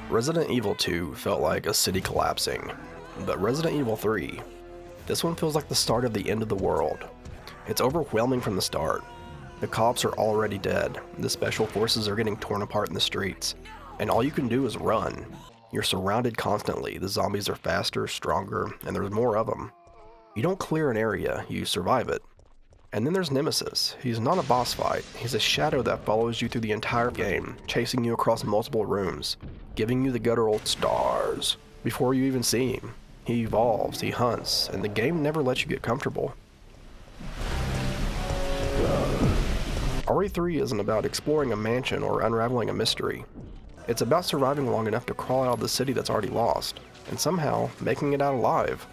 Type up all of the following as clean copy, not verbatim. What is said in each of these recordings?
Resident Evil 2 felt like a city collapsing, but Resident Evil 3, this one feels like the start of the end of the world. It's overwhelming from the start. The cops are already dead, the special forces are getting torn apart in the streets, and all you can do is run. You're surrounded constantly, the zombies are faster, stronger, and there's more of them. You don't clear an area, you survive it. And then there's Nemesis. He's not a boss fight, he's a shadow that follows you through the entire game, chasing you across multiple rooms, giving you the guttural stars before you even see him. He evolves, he hunts, and the game never lets you get comfortable. RE3 isn't about exploring a mansion or unraveling a mystery. It's about surviving long enough to crawl out of the city that's already lost, and somehow making it out alive.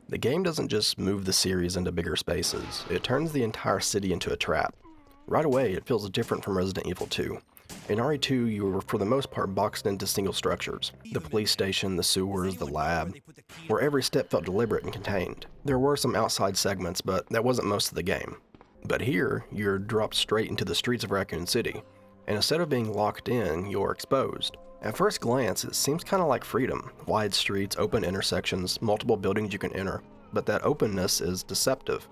The game doesn't just move the series into bigger spaces, it turns the entire city into a trap. Right away, it feels different from Resident Evil 2. In RE2, you were for the most part boxed into single structures. The police station, the sewers, the lab, where every step felt deliberate and contained. There were some outside segments, but that wasn't most of the game. But here, you're dropped straight into the streets of Raccoon City, and instead of being locked in, you're exposed. At first glance, it seems kind of like freedom. Wide streets, open intersections, multiple buildings you can enter, but that openness is deceptive.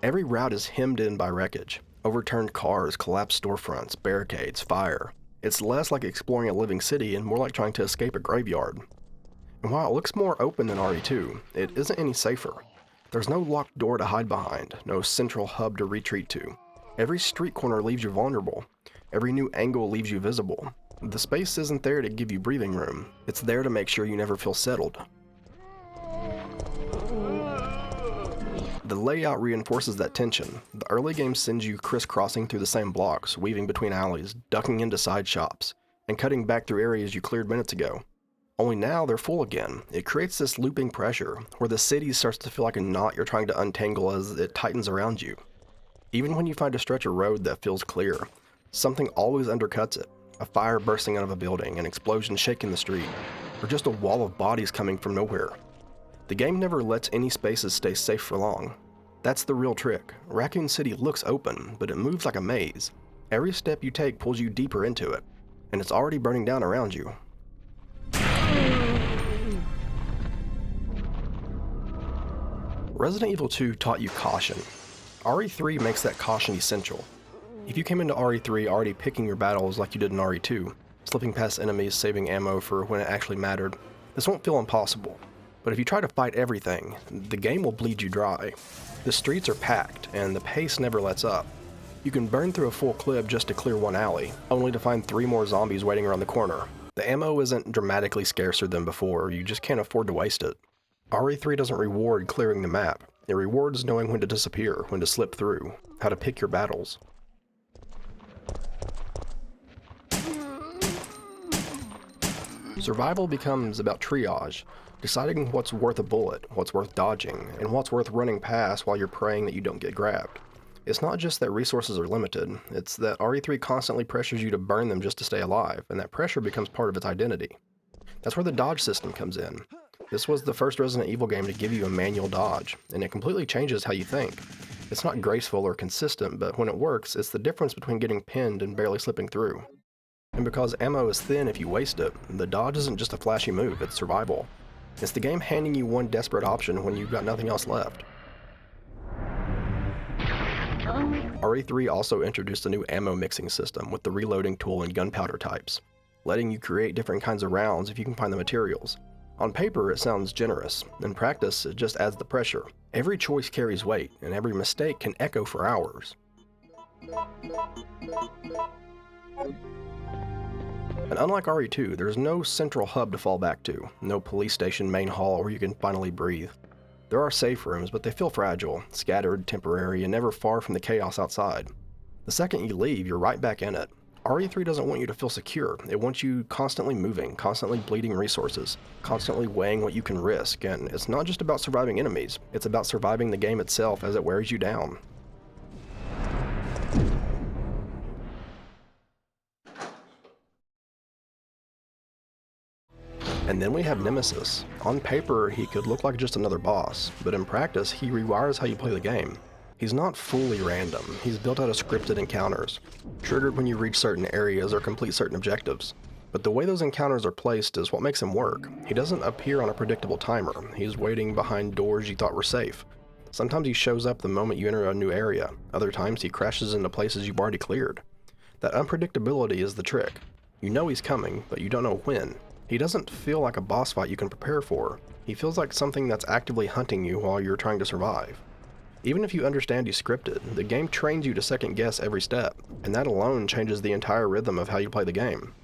Every route is hemmed in by wreckage. Overturned cars, collapsed storefronts, barricades, fire. It's less like exploring a living city and more like trying to escape a graveyard. And while it looks more open than RE2, it isn't any safer. There's no locked door to hide behind, no central hub to retreat to. Every street corner leaves you vulnerable. Every new angle leaves you visible. The space isn't there to give you breathing room. It's there to make sure you never feel settled. The layout reinforces that tension. The early game sends you crisscrossing through the same blocks, weaving between alleys, ducking into side shops, and cutting back through areas you cleared minutes ago. Only now they're full again. It creates this looping pressure, where the city starts to feel like a knot you're trying to untangle as it tightens around you. Even when you find a stretch of road that feels clear, something always undercuts it. A fire bursting out of a building, an explosion shaking the street, or just a wall of bodies coming from nowhere. The game never lets any spaces stay safe for long. That's the real trick. Raccoon City looks open, but it moves like a maze. Every step you take pulls you deeper into it, and it's already burning down around you. Resident Evil 2 taught you caution. RE3 makes that caution essential. If you came into RE3 already picking your battles like you did in RE2, slipping past enemies, saving ammo for when it actually mattered, this won't feel impossible. But if you try to fight everything, the game will bleed you dry. The streets are packed, and the pace never lets up. You can burn through a full clip just to clear one alley, only to find 3 more zombies waiting around the corner. The ammo isn't dramatically scarcer than before, you just can't afford to waste it. RE3 doesn't reward clearing the map, it rewards knowing when to disappear, when to slip through, how to pick your battles. Survival becomes about triage, deciding what's worth a bullet, what's worth dodging, and what's worth running past while you're praying that you don't get grabbed. It's not just that resources are limited, it's that RE3 constantly pressures you to burn them just to stay alive, and that pressure becomes part of its identity. That's where the dodge system comes in. This was the first Resident Evil game to give you a manual dodge, and it completely changes how you think. It's not graceful or consistent, but when it works, it's the difference between getting pinned and barely slipping through. And because ammo is thin if you waste it, the dodge isn't just a flashy move, it's survival. It's the game handing you one desperate option when you've got nothing else left. RE3 also introduced a new ammo mixing system with the reloading tool and gunpowder types, letting you create different kinds of rounds if you can find the materials. On paper, it sounds generous. In practice, it just adds the pressure. Every choice carries weight, and every mistake can echo for hours. And unlike RE2, there's no central hub to fall back to, no police station main hall where you can finally breathe. There are safe rooms, but they feel fragile, scattered, temporary, and never far from the chaos outside. The second you leave, you're right back in it. RE3 doesn't want you to feel secure. It wants you constantly moving, constantly bleeding resources, constantly weighing what you can risk, and it's not just about surviving enemies, it's about surviving the game itself as it wears you down. And then we have Nemesis. On paper, he could look like just another boss, but in practice, he rewires how you play the game. He's not fully random, he's built out of scripted encounters, triggered when you reach certain areas or complete certain objectives. But the way those encounters are placed is what makes him work. He doesn't appear on a predictable timer, he's waiting behind doors you thought were safe. Sometimes he shows up the moment you enter a new area, other times he crashes into places you've already cleared. That unpredictability is the trick. You know he's coming, but you don't know when. He doesn't feel like a boss fight you can prepare for. He feels like something that's actively hunting you while you're trying to survive. Even if you understand he's scripted, the game trains you to second guess every step, and that alone changes the entire rhythm of how you play the game.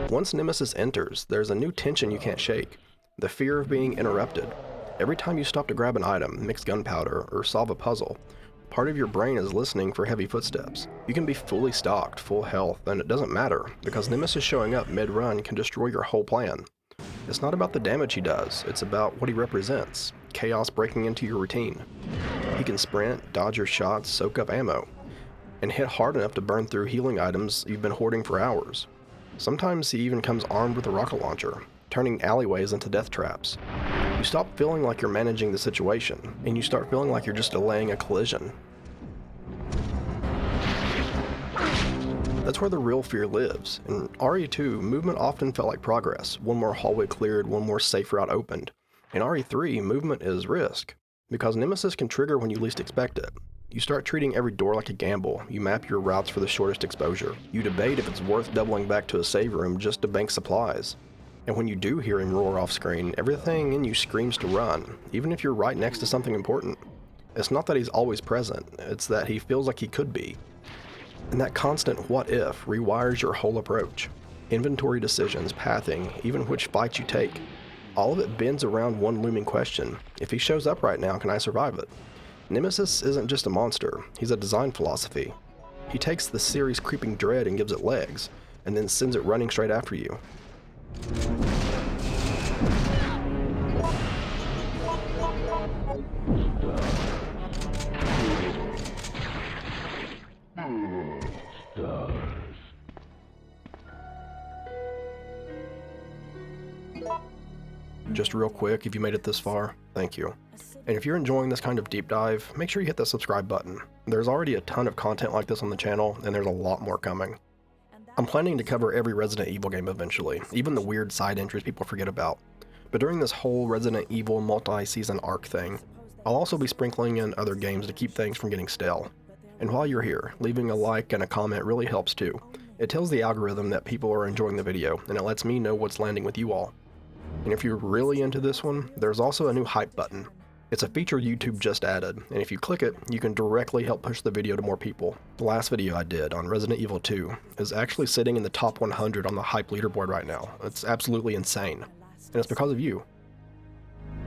Once Nemesis enters, there's a new tension you can't shake. The fear of being interrupted. Every time you stop to grab an item, mix gunpowder, or solve a puzzle, part of your brain is listening for heavy footsteps. You can be fully stocked, full health, and it doesn't matter, because Nemesis showing up mid-run can destroy your whole plan. It's not about the damage he does, it's about what he represents. Chaos breaking into your routine. He can sprint, dodge your shots, soak up ammo, and hit hard enough to burn through healing items you've been hoarding for hours. Sometimes he even comes armed with a rocket launcher, turning alleyways into death traps. You stop feeling like you're managing the situation, and you start feeling like you're just delaying a collision. That's where the real fear lives. In RE2, movement often felt like progress. One more hallway cleared, one more safe route opened. In RE3, movement is risk, because Nemesis can trigger when you least expect it. You start treating every door like a gamble. You map your routes for the shortest exposure. You debate if it's worth doubling back to a save room just to bank supplies. And when you do hear him roar off screen, everything in you screams to run, even if you're right next to something important. It's not that he's always present, it's that he feels like he could be. And that constant what if rewires your whole approach. Inventory decisions, pathing, even which fights you take. All of it bends around one looming question. If he shows up right now, can I survive it? Nemesis isn't just a monster, he's a design philosophy. He takes the series' creeping dread and gives it legs, and then sends it running straight after you. Just real quick, if you made it this far, thank you. And if you're enjoying this kind of deep dive, make sure you hit that subscribe button. There's already a ton of content like this on the channel, and there's a lot more coming. I'm planning to cover every Resident Evil game eventually, even the weird side entries people forget about. But during this whole Resident Evil multi-season arc thing, I'll also be sprinkling in other games to keep things from getting stale. And while you're here, leaving a like and a comment really helps too. It tells the algorithm that people are enjoying the video, and it lets me know what's landing with you all. And if you're really into this one, there's also a new hype button. It's a feature YouTube just added, and if you click it, you can directly help push the video to more people. The last video I did on Resident Evil 2 is actually sitting in the top 100 on the hype leaderboard right now. It's absolutely insane, and it's because of you.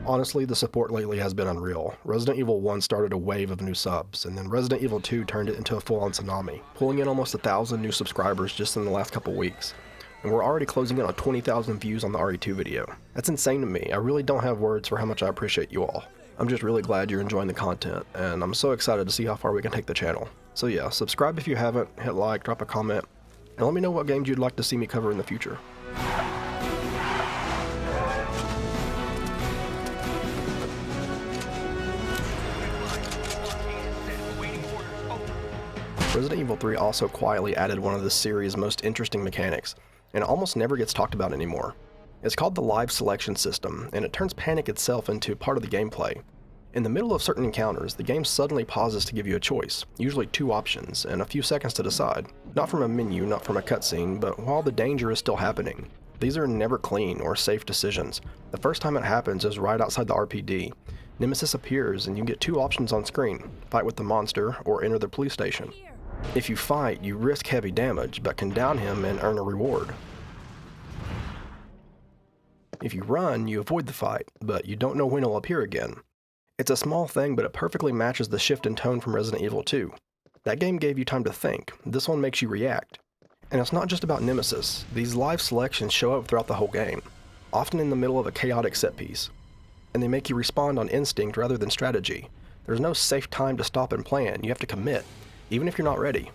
Honestly, the support lately has been unreal. Resident Evil 1 started a wave of new subs, and then Resident Evil 2 turned it into a full-on tsunami, pulling in almost 1,000 new subscribers just in the last couple weeks. And we're already closing in on 20,000 views on the RE2 video. That's insane to me. I really don't have words for how much I appreciate you all. I'm just really glad you're enjoying the content, and I'm so excited to see how far we can take the channel. So yeah, subscribe if you haven't, hit like, drop a comment, and let me know what games you'd like to see me cover in the future. Resident Evil 3 also quietly added one of the series' most interesting mechanics, and it almost never gets talked about anymore. It's called the live selection system, and it turns panic itself into part of the gameplay. In the middle of certain encounters, the game suddenly pauses to give you a choice, usually 2 options, and a few seconds to decide. Not from a menu, not from a cutscene, but while the danger is still happening. These are never clean or safe decisions. The first time it happens is right outside the RPD, Nemesis appears and you get two options on screen: fight with the monster or enter the police station. If you fight, you risk heavy damage, but can down him and earn a reward. If you run, you avoid the fight, but you don't know when he'll appear again. It's a small thing, but it perfectly matches the shift in tone from Resident Evil 2. That game gave you time to think, this one makes you react. And it's not just about Nemesis, these live selections show up throughout the whole game, often in the middle of a chaotic set piece. And they make you respond on instinct rather than strategy. There's no safe time to stop and plan, you have to commit, even if you're not ready.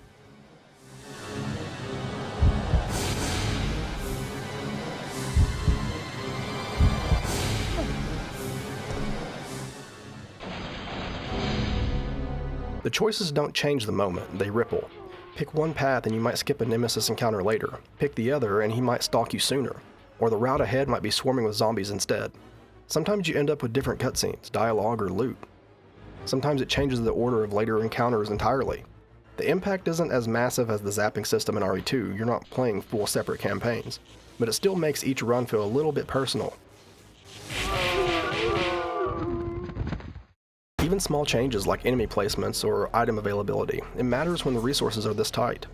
The choices don't change the moment, they ripple. Pick one path and you might skip a Nemesis encounter later. Pick the other and he might stalk you sooner. Or the route ahead might be swarming with zombies instead. Sometimes you end up with different cutscenes, dialogue, or loot. Sometimes it changes the order of later encounters entirely. The impact isn't as massive as the zapping system in RE2, you're not playing full separate campaigns, but it still makes each run feel a little bit personal. Even small changes like enemy placements or item availability, it matters when the resources are this tight.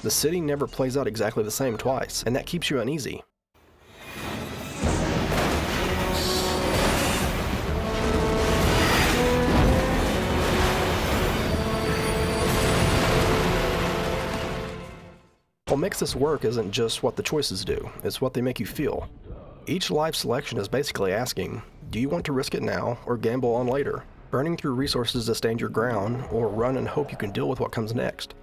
The city never plays out exactly the same twice, and that keeps you uneasy. What makes this work isn't just what the choices do, it's what they make you feel. Each live selection is basically asking, do you want to risk it now or gamble on later? Burning through resources to stand your ground, or run and hope you can deal with what comes next.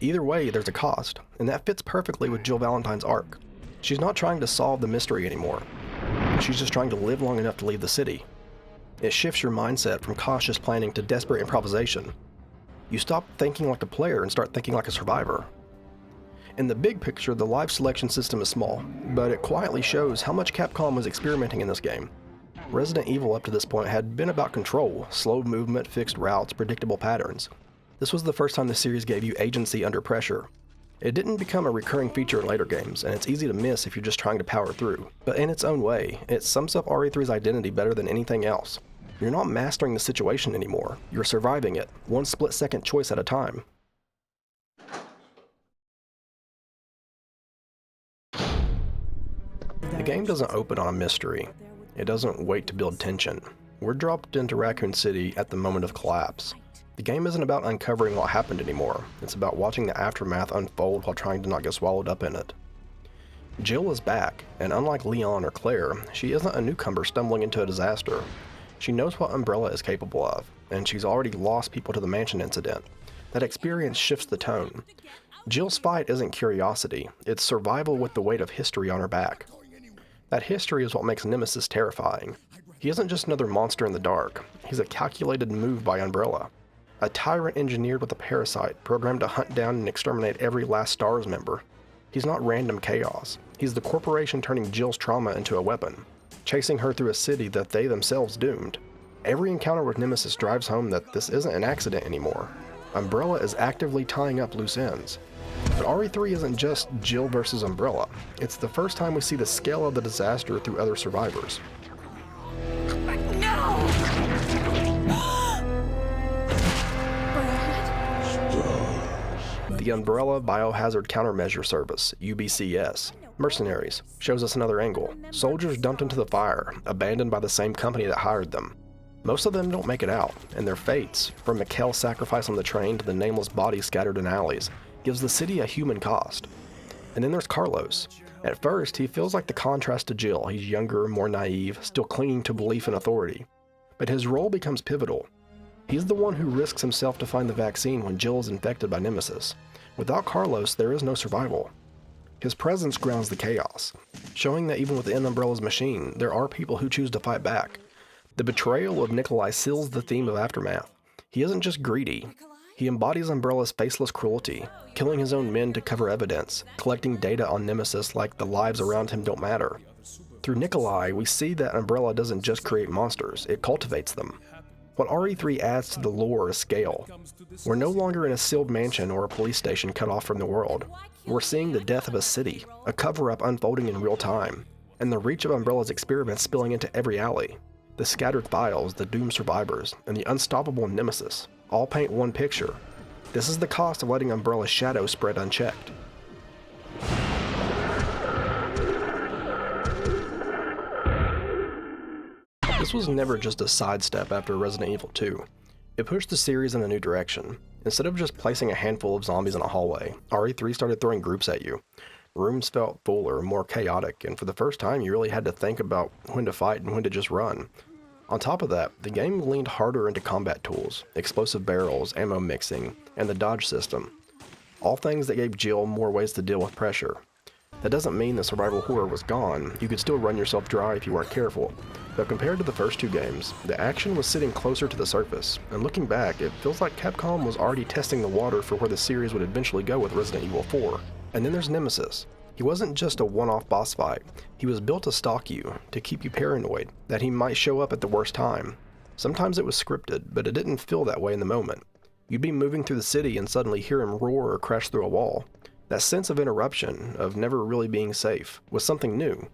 Either way, there's a cost, and that fits perfectly with Jill Valentine's arc. She's not trying to solve the mystery anymore. She's just trying to live long enough to leave the city. It shifts your mindset from cautious planning to desperate improvisation. You stop thinking like a player and start thinking like a survivor. In the big picture, the live selection system is small, but it quietly shows how much Capcom was experimenting in this game. Resident Evil up to this point had been about control, slow movement, fixed routes, predictable patterns. This was the first time the series gave you agency under pressure. It didn't become a recurring feature in later games, and it's easy to miss if you're just trying to power through. But in its own way, it sums up RE3's identity better than anything else. You're not mastering the situation anymore, you're surviving it, one split-second choice at a time. The game doesn't open on a mystery. It doesn't wait to build tension. We're dropped into Raccoon City at the moment of collapse. The game isn't about uncovering what happened anymore. It's about watching the aftermath unfold while trying to not get swallowed up in it. Jill is back, and unlike Leon or Claire, she isn't a newcomer stumbling into a disaster. She knows what Umbrella is capable of, and she's already lost people to the mansion incident. That experience shifts the tone. Jill's fight isn't curiosity, it's survival with the weight of history on her back. That history is what makes Nemesis terrifying. He isn't just another monster in the dark, he's a calculated move by Umbrella. A tyrant engineered with a parasite, programmed to hunt down and exterminate every last STARS member. He's not random chaos, he's the corporation turning Jill's trauma into a weapon, chasing her through a city that they themselves doomed. Every encounter with Nemesis drives home that this isn't an accident anymore. Umbrella is actively tying up loose ends. But RE3 isn't just Jill versus Umbrella. It's the first time we see the scale of the disaster through other survivors. No! The Umbrella Biohazard Countermeasure Service, UBCS, Mercenaries, shows us another angle. Soldiers dumped into the fire, abandoned by the same company that hired them. Most of them don't make it out, and their fates, from Mikkel's sacrifice on the train to the nameless bodies scattered in alleys, gives the city a human cost. And then there's Carlos. At first, he feels like the contrast to Jill. He's younger, more naive, still clinging to belief in authority. But his role becomes pivotal. He's the one who risks himself to find the vaccine when Jill is infected by Nemesis. Without Carlos, there is no survival. His presence grounds the chaos, showing that even within Umbrella's machine, there are people who choose to fight back. The betrayal of Nikolai seals the theme of Aftermath. He isn't just greedy. He embodies Umbrella's faceless cruelty, killing his own men to cover evidence, collecting data on Nemesis like the lives around him don't matter. Through Nikolai, we see that Umbrella doesn't just create monsters, it cultivates them. What RE3 adds to the lore is scale. We're no longer in a sealed mansion or a police station cut off from the world. We're seeing the death of a city, a cover-up unfolding in real time, and the reach of Umbrella's experiments spilling into every alley. The scattered files, the doomed survivors, and the unstoppable Nemesis all paint one picture. This is the cost of letting Umbrella's shadow spread unchecked. This was never just a sidestep after Resident Evil 2. It pushed the series in a new direction. Instead of just placing a handful of zombies in a hallway, RE3 started throwing groups at you. Rooms felt fuller, more chaotic, and for the first time you really had to think about when to fight and when to just run. On top of that, the game leaned harder into combat tools, explosive barrels, ammo mixing, and the dodge system. All things that gave Jill more ways to deal with pressure. That doesn't mean the survival horror was gone. You could still run yourself dry if you weren't careful. But compared to the first two games, the action was sitting closer to the surface, and looking back, it feels like Capcom was already testing the water for where the series would eventually go with Resident Evil 4. And then there's Nemesis. He wasn't just a one-off boss fight. He was built to stalk you, to keep you paranoid, that he might show up at the worst time. Sometimes it was scripted, but it didn't feel that way in the moment. You'd be moving through the city and suddenly hear him roar or crash through a wall. That sense of interruption, of never really being safe, was something new.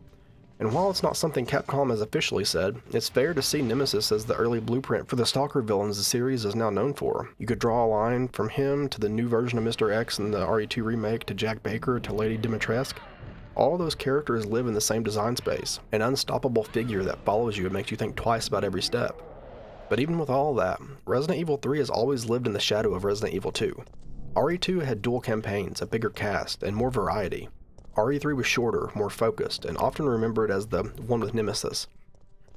And while it's not something Capcom has officially said, it's fair to see Nemesis as the early blueprint for the stalker villains the series is now known for. You could draw a line from him to the new version of Mr. X in the RE2 remake, to Jack Baker, to Lady Dimitrescu. All those characters live in the same design space, an unstoppable figure that follows you and makes you think twice about every step. But even with all that, Resident Evil 3 has always lived in the shadow of Resident Evil 2. RE2 had dual campaigns, a bigger cast, and more variety. RE3 was shorter, more focused, and often remembered as the one with Nemesis.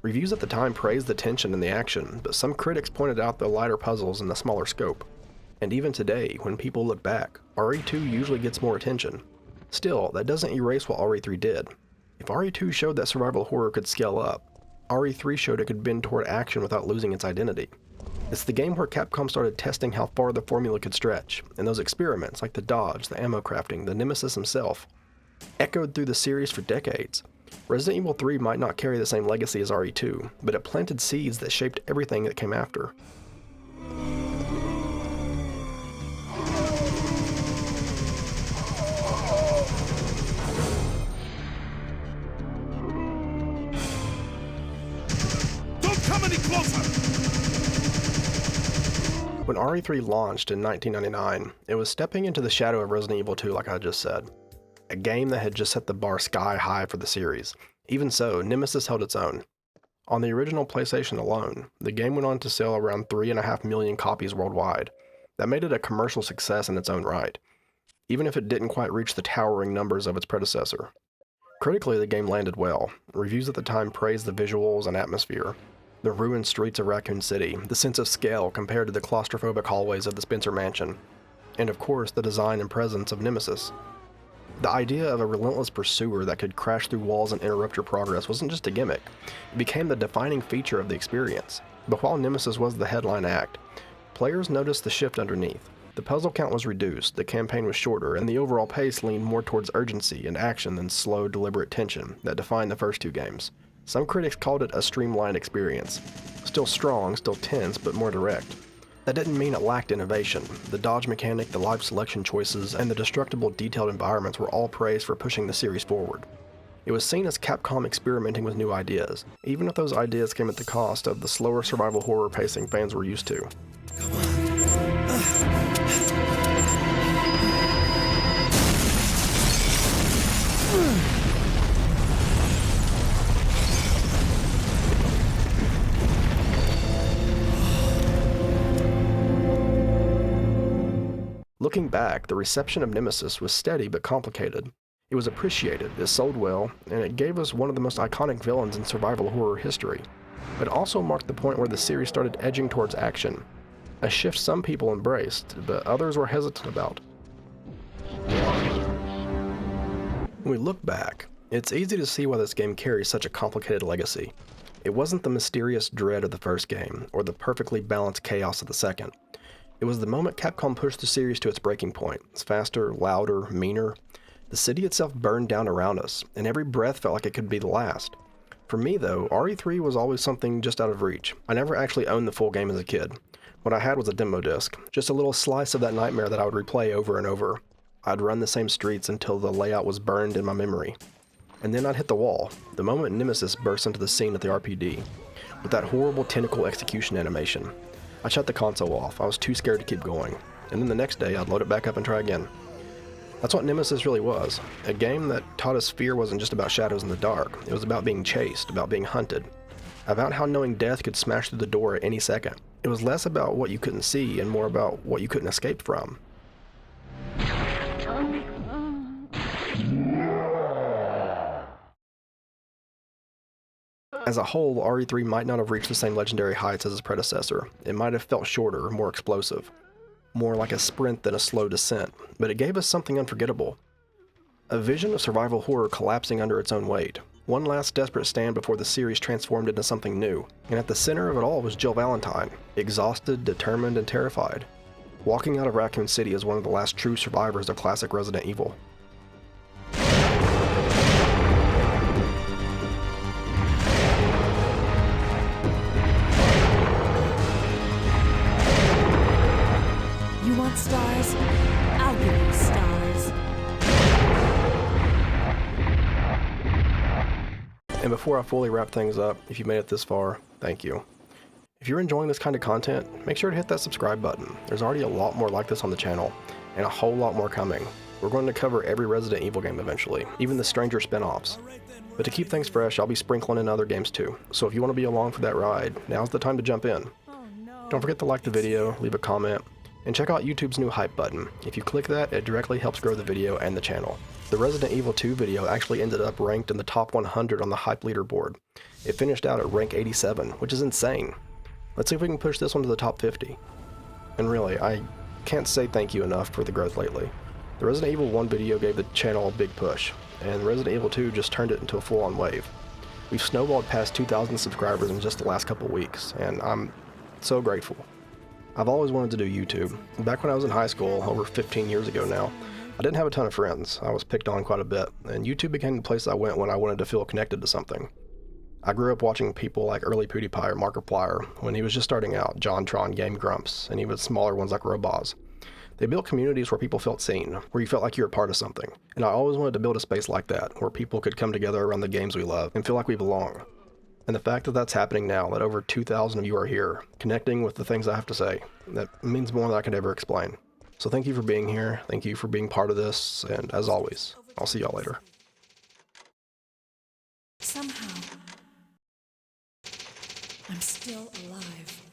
Reviews at the time praised the tension and the action, but some critics pointed out the lighter puzzles and the smaller scope. And even today, when people look back, RE2 usually gets more attention. Still, that doesn't erase what RE3 did. If RE2 showed that survival horror could scale up, RE3 showed it could bend toward action without losing its identity. It's the game where Capcom started testing how far the formula could stretch, and those experiments, like the dodge, the ammo crafting, the Nemesis himself, echoed through the series for decades. Resident Evil 3 might not carry the same legacy as RE2, but it planted seeds that shaped everything that came after. Don't come any closer! When RE3 launched in 1999, it was stepping into the shadow of Resident Evil 2 like I just said. A game that had just set the bar sky high for the series. Even so, Nemesis held its own. On the original PlayStation alone, the game went on to sell around 3.5 million copies worldwide. That made it a commercial success in its own right, even if it didn't quite reach the towering numbers of its predecessor. Critically, the game landed well. Reviews at the time praised the visuals and atmosphere. The ruined streets of Raccoon City, the sense of scale compared to the claustrophobic hallways of the Spencer Mansion, and of course the design and presence of Nemesis. The idea of a relentless pursuer that could crash through walls and interrupt your progress wasn't just a gimmick, it became the defining feature of the experience. But while Nemesis was the headline act, players noticed the shift underneath. The puzzle count was reduced, the campaign was shorter, and the overall pace leaned more towards urgency and action than slow, deliberate tension that defined the first two games. Some critics called it a streamlined experience. Still strong, still tense, but more direct. That didn't mean it lacked innovation. The dodge mechanic, the life selection choices, and the destructible detailed environments were all praised for pushing the series forward. It was seen as Capcom experimenting with new ideas, even if those ideas came at the cost of the slower survival horror pacing fans were used to. Come on. Looking back, the reception of Nemesis was steady but complicated. It was appreciated, it sold well, and it gave us one of the most iconic villains in survival horror history. But it also marked the point where the series started edging towards action, a shift some people embraced, but others were hesitant about. When we look back, it's easy to see why this game carries such a complicated legacy. It wasn't the mysterious dread of the first game, or the perfectly balanced chaos of the second. It was the moment Capcom pushed the series to its breaking point. It's faster, louder, meaner. The city itself burned down around us, and every breath felt like it could be the last. For me though, RE3 was always something just out of reach. I never actually owned the full game as a kid. What I had was a demo disc, just a little slice of that nightmare that I would replay over and over. I'd run the same streets until the layout was burned in my memory. And then I'd hit the wall, the moment Nemesis burst into the scene at the RPD. with that horrible tentacle execution animation. I shut the console off, I was too scared to keep going, and then the next day I'd load it back up and try again. That's what Nemesis really was, a game that taught us fear wasn't just about shadows in the dark, it was about being chased, about being hunted, about how knowing death could smash through the door at any second. It was less about what you couldn't see and more about what you couldn't escape from. As a whole, RE3 might not have reached the same legendary heights as its predecessor. It might have felt shorter, more explosive, more like a sprint than a slow descent, but it gave us something unforgettable. A vision of survival horror collapsing under its own weight. One last desperate stand before the series transformed into something new. And at the center of it all was Jill Valentine, exhausted, determined, and terrified, walking out of Raccoon City as one of the last true survivors of classic Resident Evil. You want stars? I'll give you stars. And before I fully wrap things up, if you made it this far, thank you. If you're enjoying this kind of content, make sure to hit that subscribe button. There's already a lot more like this on the channel, and a whole lot more coming. We're going to cover every Resident Evil game eventually, even the Stranger spin-offs. But to keep things fresh, I'll be sprinkling in other games too, so if you want to be along for that ride, now's the time to jump in. Don't forget to like the video, leave a comment, and check out YouTube's new hype button. If you click that, it directly helps grow the video and the channel. The Resident Evil 2 video actually ended up ranked in the top 100 on the hype leaderboard. It finished out at rank 87, which is insane. Let's see if we can push this one to the top 50. And really, I can't say thank you enough for the growth lately. The Resident Evil 1 video gave the channel a big push, and Resident Evil 2 just turned it into a full-on wave. We've snowballed past 2,000 subscribers in just the last couple weeks, and I'm so grateful. I've always wanted to do YouTube. Back when I was in high school, over 15 years ago now, I didn't have a ton of friends. I was picked on quite a bit, and YouTube became the place I went when I wanted to feel connected to something. I grew up watching people like early PewDiePie or Markiplier when he was just starting out, JonTron, Game Grumps, and even smaller ones like Roboz. They built communities where people felt seen, where you felt like you were part of something. And I always wanted to build a space like that, where people could come together around the games we love and feel like we belong. And the fact that that's happening now, that over 2,000 of you are here, connecting with the things I have to say, that means more than I could ever explain. So thank you for being here, thank you for being part of this, and as always, I'll see y'all later. Somehow, I'm still alive.